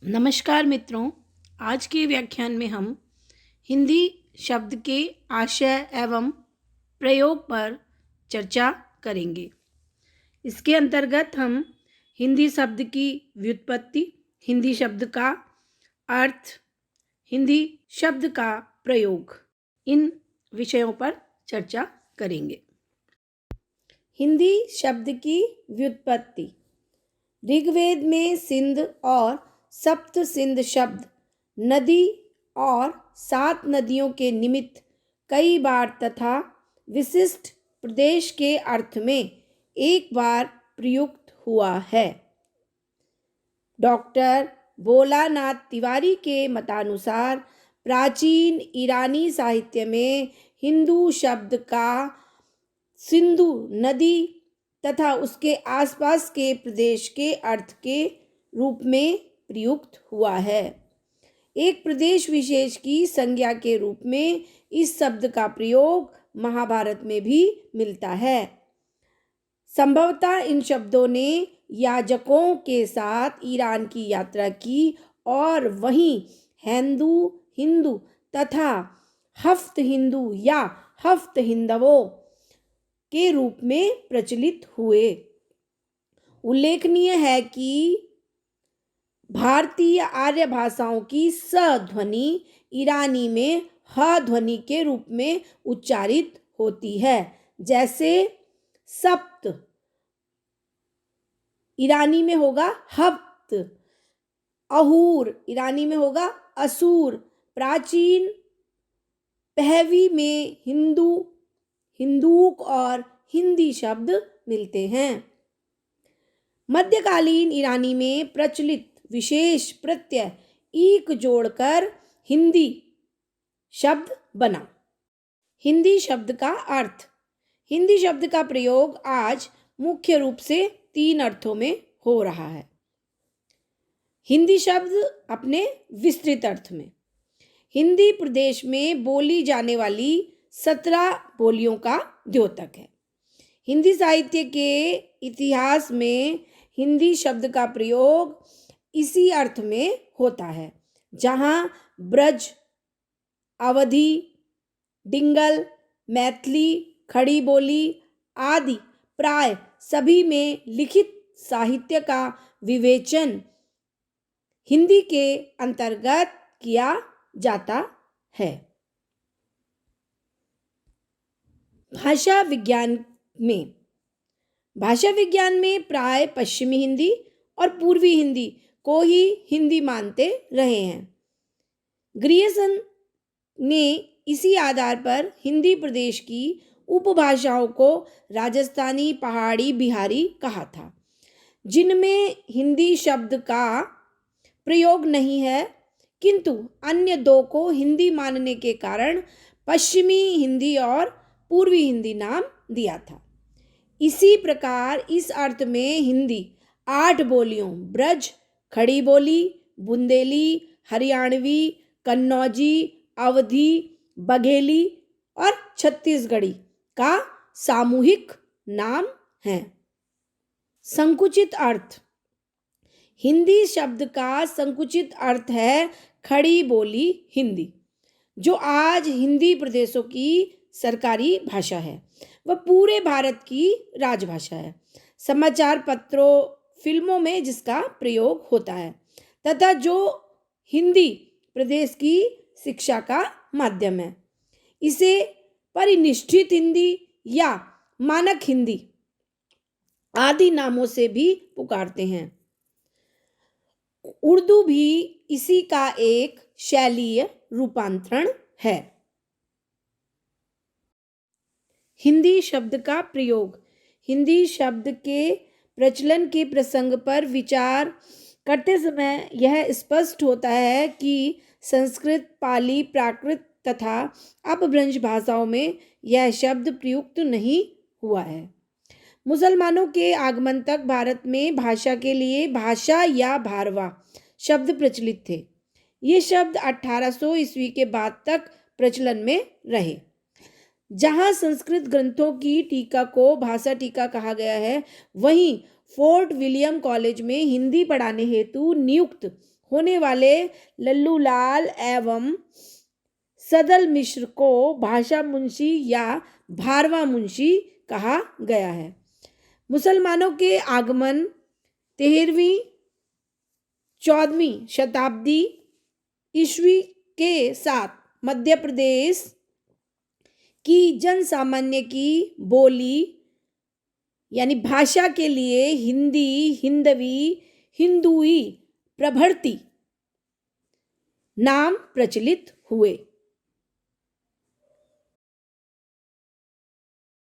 नमस्कार मित्रों। आज के व्याख्यान में हम हिंदी शब्द के आशय एवं प्रयोग पर चर्चा करेंगे। इसके अंतर्गत हम हिंदी शब्द की व्युत्पत्ति, हिंदी शब्द का अर्थ, हिंदी शब्द का प्रयोग, इन विषयों पर चर्चा करेंगे। हिंदी शब्द की व्युत्पत्ति। ऋग्वेद में सिंध और सप्त सिंध शब्द नदी और 7 नदियों के निमित्त कई बार तथा विशिष्ट प्रदेश के अर्थ में एक बार प्रयुक्त हुआ है। डॉक्टर भोलानाथ तिवारी के मतानुसार प्राचीन ईरानी साहित्य में हिंदू शब्द का सिंधु नदी तथा उसके आसपास के प्रदेश के अर्थ के रूप में प्रयुक्त हुआ है। एक प्रदेश विशेष की संज्ञा के रूप में इस शब्द का प्रयोग महाभारत में भी मिलता है। संभवतः इन शब्दों ने याजकों के साथ ईरान की यात्रा की और वहीं हिंदू तथा हफ्त हिंदू या हफ्त हिंदवों के रूप में प्रचलित हुए। उल्लेखनीय है कि भारतीय आर्य भाषाओं की स ध्वनि ईरानी में ह ध्वनि के रूप में उच्चारित होती है। जैसे सप्त ईरानी में होगा हफ्त, अहूर ईरानी में होगा असूर। प्राचीन पहवी में हिंदूक और हिंदी शब्द मिलते हैं। मध्यकालीन ईरानी में प्रचलित विशेष प्रत्यय ईक जोड़कर हिंदी शब्द बना। हिंदी शब्द का अर्थ। हिंदी शब्द का प्रयोग आज मुख्य रूप से 3 अर्थों में हो रहा है। हिंदी शब्द अपने विस्तृत अर्थ में हिंदी प्रदेश में बोली जाने वाली 17 बोलियों का द्योतक है। हिंदी साहित्य के इतिहास में हिंदी शब्द का प्रयोग इसी अर्थ में होता है जहाँ ब्रज, अवधी, डिंगल, मैथिली, खड़ी बोली आदि प्राय सभी में लिखित साहित्य का विवेचन हिंदी के अंतर्गत किया जाता है। भाषा विज्ञान में प्राय पश्चिमी हिंदी और पूर्वी हिंदी को ही हिंदी मानते रहे हैं। ग्रियर्सन ने इसी आधार पर हिंदी प्रदेश की उपभाषाओं को राजस्थानी, पहाड़ी, बिहारी कहा था, जिनमें हिंदी शब्द का प्रयोग नहीं है, किंतु अन्य 2 को हिंदी मानने के कारण पश्चिमी हिंदी और पूर्वी हिंदी नाम दिया था। इसी प्रकार इस अर्थ में हिंदी 8 बोलियों ब्रज, खड़ी बोली, बुंदेली, हरियाणवी, कन्नौजी, अवधी, बघेली और छत्तीसगढ़ी का सामूहिक नाम है। संकुचित अर्थ। हिंदी शब्द का संकुचित अर्थ है खड़ी बोली हिंदी, जो आज हिंदी प्रदेशों की सरकारी भाषा है। वह पूरे भारत की राजभाषा है। समाचार पत्रों, फिल्मों में जिसका प्रयोग होता है तथा जो हिंदी प्रदेश की शिक्षा का माध्यम है। इसे परिनिष्ठित हिंदी या मानक हिंदी आदि नामों से भी पुकारते हैं। उर्दू भी इसी का एक शैलीय रूपांतरण है। हिंदी शब्द का प्रयोग। हिंदी शब्द के प्रचलन के प्रसंग पर विचार करते समय यह स्पष्ट होता है कि संस्कृत, पाली, प्राकृत तथा अपभ्रंश भाषाओं में यह शब्द प्रयुक्त नहीं हुआ है। मुसलमानों के आगमन तक भारत में भाषा के लिए भाषा या भारवा शब्द प्रचलित थे। ये शब्द 1800 ईस्वी के बाद तक प्रचलन में रहे। जहाँ संस्कृत ग्रंथों की टीका को भाषा टीका कहा गया है, वहीं फोर्ट विलियम कॉलेज में हिंदी पढ़ाने हेतु नियुक्त होने वाले लल्लूलाल एवं सदल मिश्र को भाषा मुंशी या भारवा मुंशी कहा गया है। मुसलमानों के आगमन 13वीं 14वीं शताब्दी ईस्वी के साथ मध्य प्रदेश की जनसामान्य की बोली यानी भाषा के लिए हिंदी, हिंदवी, हिंदुई प्रभृति नाम प्रचलित हुए।